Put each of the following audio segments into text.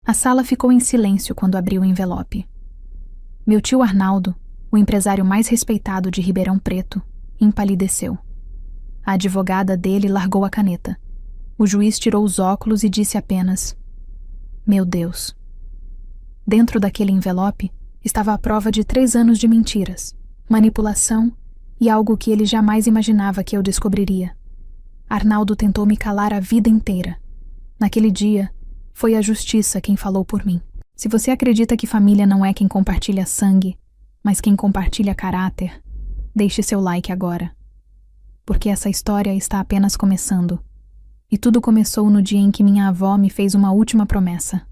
A sala ficou em silêncio quando abri o envelope. Meu tio Arnaldo, o empresário mais respeitado de Ribeirão Preto, empalideceu. A advogada dele largou a caneta. O juiz tirou os óculos e disse apenas: "Meu Deus." Dentro daquele envelope estava a prova de 3 anos de mentiras, manipulação e algo que ele jamais imaginava que eu descobriria. Arnaldo tentou me calar a vida inteira. Naquele dia, foi a justiça quem falou por mim. Se você acredita que família não é quem compartilha sangue, mas quem compartilha caráter, deixe seu like agora. Porque essa história está apenas começando. E tudo começou no dia em que minha avó me fez uma última promessa.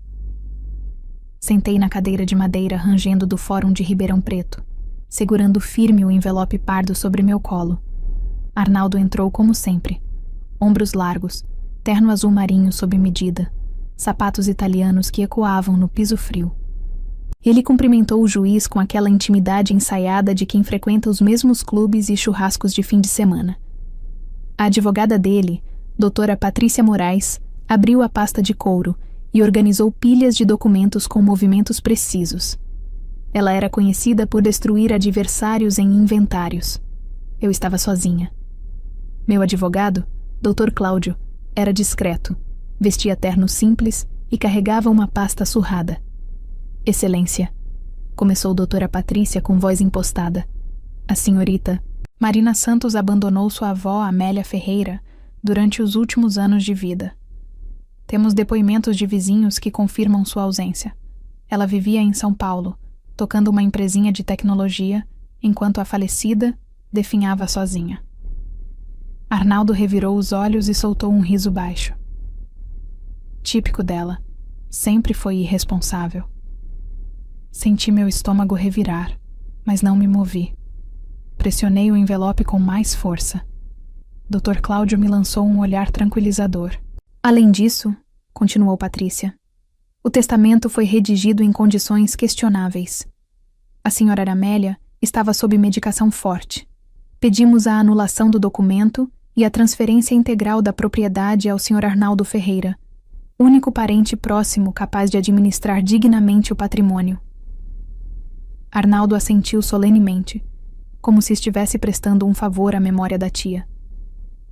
Sentei na cadeira de madeira rangendo do Fórum de Ribeirão Preto, segurando firme o envelope pardo sobre meu colo. Arnaldo entrou como sempre. Ombros largos, terno azul marinho sob medida, sapatos italianos que ecoavam no piso frio. Ele cumprimentou o juiz com aquela intimidade ensaiada de quem frequenta os mesmos clubes e churrascos de fim de semana. A advogada dele, doutora Patrícia Moraes, abriu a pasta de couro e organizou pilhas de documentos com movimentos precisos. Ela era conhecida por destruir adversários em inventários. Eu estava sozinha. Meu advogado, Dr. Cláudio, era discreto, vestia terno simples e carregava uma pasta surrada. "Excelência", começou doutora Patrícia com voz impostada. "A senhorita Marina Santos abandonou sua avó Amélia Ferreira durante os últimos anos de vida. Temos depoimentos de vizinhos que confirmam sua ausência. Ela vivia em São Paulo, tocando uma empresinha de tecnologia, enquanto a falecida definhava sozinha." Arnaldo revirou os olhos e soltou um riso baixo. Típico dela, sempre foi irresponsável. Senti meu estômago revirar, mas não me movi. Pressionei o envelope com mais força. Dr. Cláudio me lançou um olhar tranquilizador. "Além disso", continuou Patrícia, "o testamento foi redigido em condições questionáveis. A senhora Amélia estava sob medicação forte. Pedimos a anulação do documento e a transferência integral da propriedade ao Sr. Arnaldo Ferreira, único parente próximo capaz de administrar dignamente o patrimônio." Arnaldo assentiu solenemente, como se estivesse prestando um favor à memória da tia.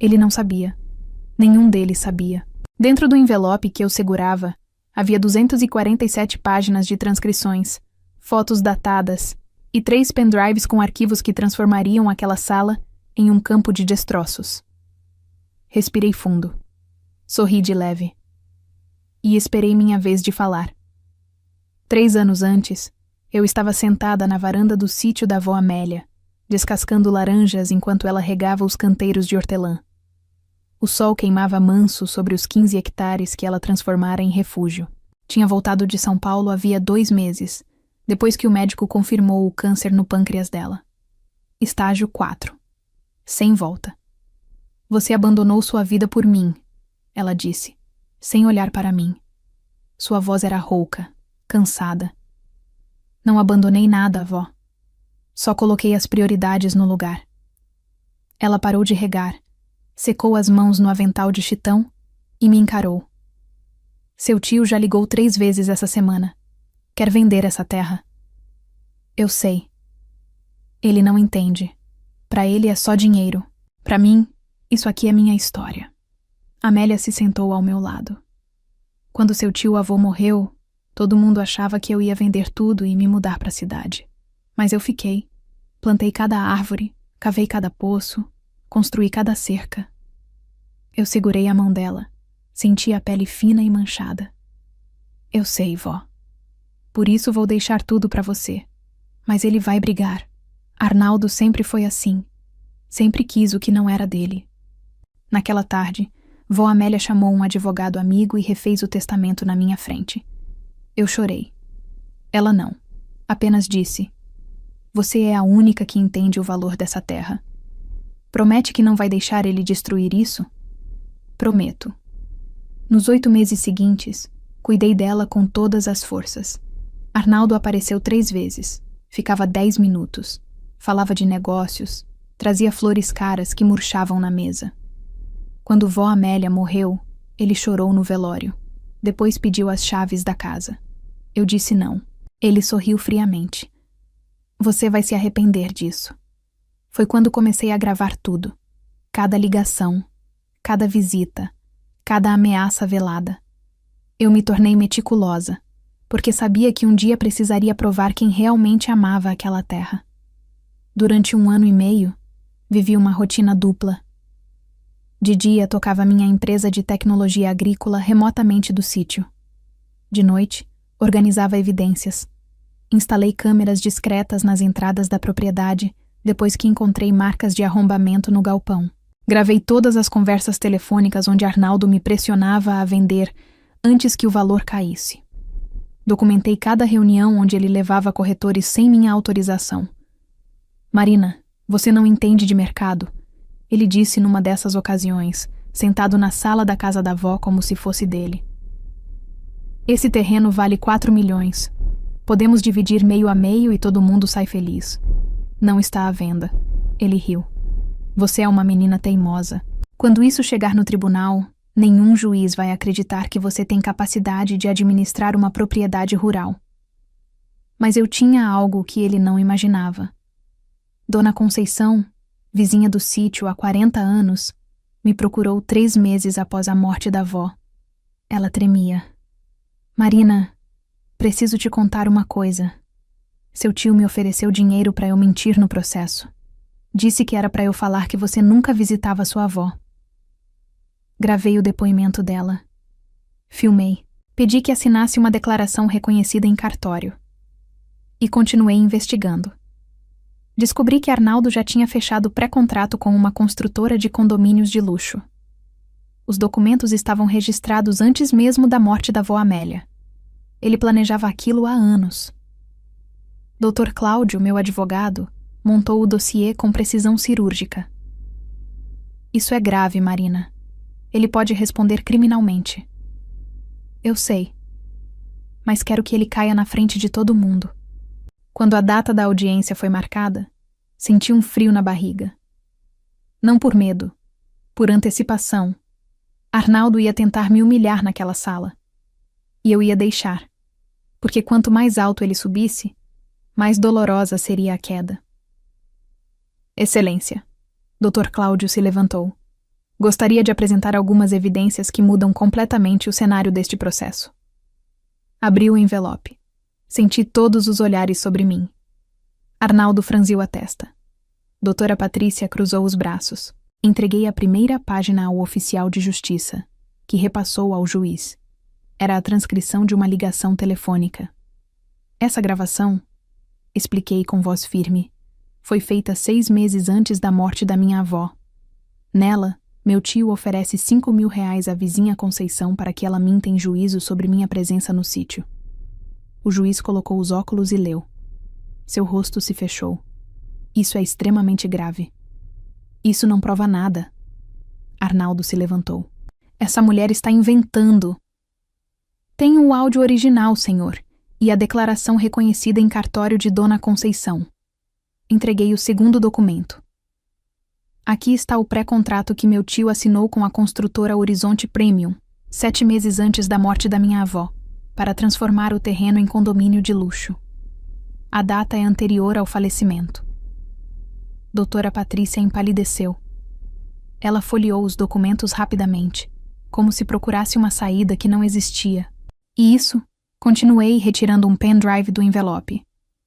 Ele não sabia. Nenhum deles sabia. Dentro do envelope que eu segurava, havia 247 páginas de transcrições, fotos datadas e 3 pendrives com arquivos que transformariam aquela sala em um campo de destroços. Respirei fundo. Sorri de leve. E esperei minha vez de falar. 3 anos antes, eu estava sentada na varanda do sítio da avó Amélia, descascando laranjas enquanto ela regava os canteiros de hortelã. O sol queimava manso sobre os 15 hectares que ela transformara em refúgio. Tinha voltado de São Paulo havia 2 meses, depois que o médico confirmou o câncer no pâncreas dela. Estágio 4. Sem volta. "Você abandonou sua vida por mim", ela disse, sem olhar para mim. Sua voz era rouca, cansada. "Não abandonei nada, avó. Só coloquei as prioridades no lugar." Ela parou de regar, secou as mãos no avental de chitão e me encarou. "Seu tio já ligou 3 vezes essa semana. Quer vender essa terra." "Eu sei." "Ele não entende. Para ele é só dinheiro. Para mim, isso aqui é minha história." Amélia se sentou ao meu lado. "Quando seu tio-avô morreu, todo mundo achava que eu ia vender tudo e me mudar para a cidade. Mas eu fiquei. Plantei cada árvore, cavei cada poço, construí cada cerca." Eu segurei a mão dela. Senti a pele fina e manchada. "Eu sei, vó. Por isso vou deixar tudo para você. Mas ele vai brigar. Arnaldo sempre foi assim. Sempre quis o que não era dele." Naquela tarde, vó Amélia chamou um advogado amigo e refez o testamento na minha frente. Eu chorei. Ela não. Apenas disse: "Você é a única que entende o valor dessa terra. Promete que não vai deixar ele destruir isso?" "Prometo." Nos 8 meses seguintes, cuidei dela com todas as forças. Arnaldo apareceu 3 vezes. Ficava 10 minutos. Falava de negócios. Trazia flores caras que murchavam na mesa. Quando vó Amélia morreu, ele chorou no velório. Depois pediu as chaves da casa. Eu disse não. Ele sorriu friamente. Você vai se arrepender disso. Foi quando comecei a gravar tudo. Cada ligação, cada visita, cada ameaça velada. Eu me tornei meticulosa, porque sabia que um dia precisaria provar quem realmente amava aquela terra. Durante 1 ano e meio, vivi uma rotina dupla. De dia, tocava minha empresa de tecnologia agrícola remotamente do sítio. De noite, organizava evidências. Instalei câmeras discretas nas entradas da propriedade, depois que encontrei marcas de arrombamento no galpão. Gravei todas as conversas telefônicas onde Arnaldo me pressionava a vender antes que o valor caísse. Documentei cada reunião onde ele levava corretores sem minha autorização. Marina, você não entende de mercado, ele disse numa dessas ocasiões, sentado na sala da casa da avó como se fosse dele. Esse terreno vale 4 milhões. Podemos dividir meio a meio e todo mundo sai feliz. Não está à venda. Ele riu. Você é uma menina teimosa. Quando isso chegar no tribunal, nenhum juiz vai acreditar que você tem capacidade de administrar uma propriedade rural. Mas eu tinha algo que ele não imaginava. Dona Conceição, vizinha do sítio há 40 anos, me procurou 3 meses após a morte da avó. Ela tremia. Marina, preciso te contar uma coisa. Seu tio me ofereceu dinheiro para eu mentir no processo. Disse que era para eu falar que você nunca visitava sua avó. Gravei o depoimento dela. Filmei. Pedi que assinasse uma declaração reconhecida em cartório. E continuei investigando. Descobri que Arnaldo já tinha fechado pré-contrato com uma construtora de condomínios de luxo. Os documentos estavam registrados antes mesmo da morte da avó Amélia. Ele planejava aquilo há anos. Dr. Cláudio, meu advogado, montou o dossiê com precisão cirúrgica. Isso é grave, Marina. Ele pode responder criminalmente. Eu sei. Mas quero que ele caia na frente de todo mundo. Quando a data da audiência foi marcada, senti um frio na barriga. Não por medo, por antecipação. Arnaldo ia tentar me humilhar naquela sala. E eu ia deixar, porque quanto mais alto ele subisse, mais dolorosa seria a queda. Excelência, Dr. Cláudio se levantou. Gostaria de apresentar algumas evidências que mudam completamente o cenário deste processo. Abri o envelope. Senti todos os olhares sobre mim. Arnaldo franziu a testa. Doutora Patrícia cruzou os braços. Entreguei a primeira página ao oficial de justiça, que repassou ao juiz. Era a transcrição de uma ligação telefônica. Essa gravação, expliquei com voz firme, foi feita 6 meses antes da morte da minha avó. Nela, meu tio oferece 5.000 reais à vizinha Conceição para que ela minta em juízo sobre minha presença no sítio. O juiz colocou os óculos e leu. Seu rosto se fechou. Isso é extremamente grave. Isso não prova nada. Arnaldo se levantou. Essa mulher está inventando. Tenho o áudio original, senhor, e a declaração reconhecida em cartório de Dona Conceição. Entreguei o segundo documento. Aqui está o pré-contrato que meu tio assinou com a construtora Horizonte Premium, 7 meses antes da morte da minha avó, para transformar o terreno em condomínio de luxo. A data é anterior ao falecimento. Doutora Patrícia empalideceu. Ela folheou os documentos rapidamente, como se procurasse uma saída que não existia. E isso, continuei retirando um pendrive do envelope.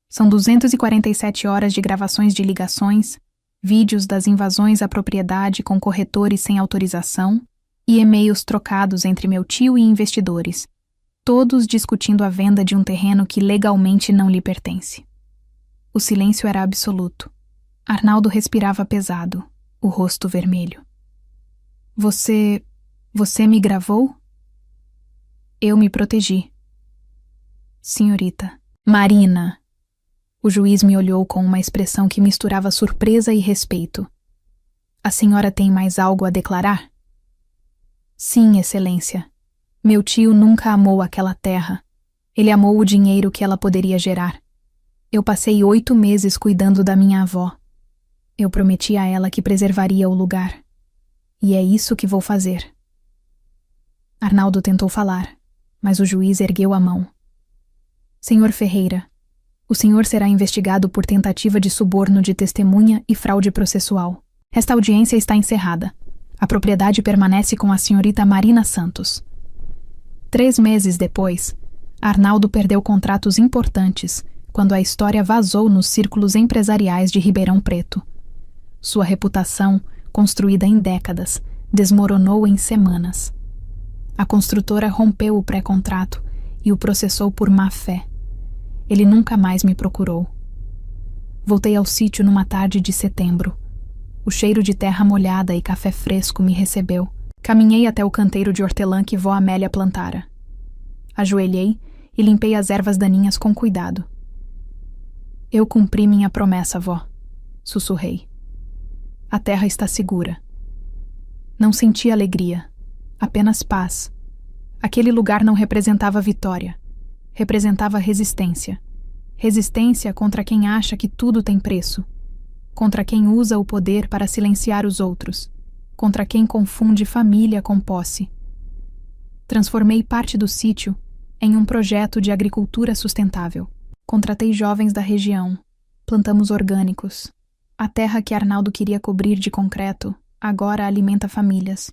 São 247 horas de gravações de ligações, vídeos das invasões à propriedade com corretores sem autorização e e-mails trocados entre meu tio e investidores, todos discutindo a venda de um terreno que legalmente não lhe pertence. O silêncio era absoluto. Arnaldo respirava pesado, o rosto vermelho. Você me gravou? Eu me protegi. Senhorita. Marina. O juiz me olhou com uma expressão que misturava surpresa e respeito. A senhora tem mais algo a declarar? Sim, excelência. Meu tio nunca amou aquela terra. Ele amou o dinheiro que ela poderia gerar. Eu passei 8 meses cuidando da minha avó. Eu prometi a ela que preservaria o lugar. E é isso que vou fazer. Arnaldo tentou falar, mas o juiz ergueu a mão. Senhor Ferreira, o senhor será investigado por tentativa de suborno de testemunha e fraude processual. Esta audiência está encerrada. A propriedade permanece com a senhorita Marina Santos. 3 meses depois, Arnaldo perdeu contratos importantes quando a história vazou nos círculos empresariais de Ribeirão Preto. Sua reputação, construída em décadas, desmoronou em semanas. A construtora rompeu o pré-contrato e o processou por má-fé. Ele nunca mais me procurou. Voltei ao sítio numa tarde de setembro. O cheiro de terra molhada e café fresco me recebeu. Caminhei até o canteiro de hortelã que vó Amélia plantara. Ajoelhei e limpei as ervas daninhas com cuidado. Eu cumpri minha promessa, vó, sussurrei. A terra está segura. Não senti alegria, apenas paz. Aquele lugar não representava vitória. Representava resistência. Resistência contra quem acha que tudo tem preço. Contra quem usa o poder para silenciar os outros. Contra quem confunde família com posse. Transformei parte do sítio em um projeto de agricultura sustentável. Contratei jovens da região. Plantamos orgânicos. A terra que Arnaldo queria cobrir de concreto agora alimenta famílias.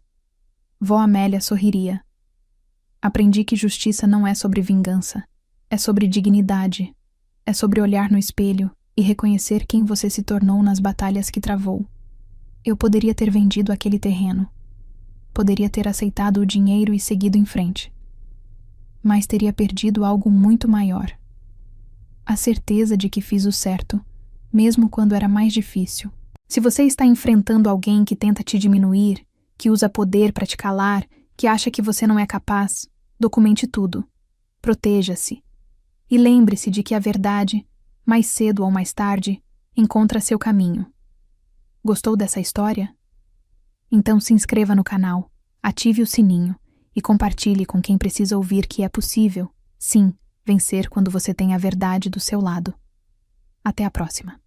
Vó Amélia sorriria. Aprendi que justiça não é sobre vingança. É sobre dignidade. É sobre olhar no espelho e reconhecer quem você se tornou nas batalhas que travou. Eu poderia ter vendido aquele terreno. Poderia ter aceitado o dinheiro e seguido em frente. Mas teria perdido algo muito maior. A certeza de que fiz o certo, mesmo quando era mais difícil. Se você está enfrentando alguém que tenta te diminuir, que usa poder para te calar, que acha que você não é capaz, documente tudo. Proteja-se. E lembre-se de que a verdade, mais cedo ou mais tarde, encontra seu caminho. Gostou dessa história? Então se inscreva no canal, ative o sininho e compartilhe com quem precisa ouvir que é possível, sim, vencer quando você tem a verdade do seu lado. Até a próxima.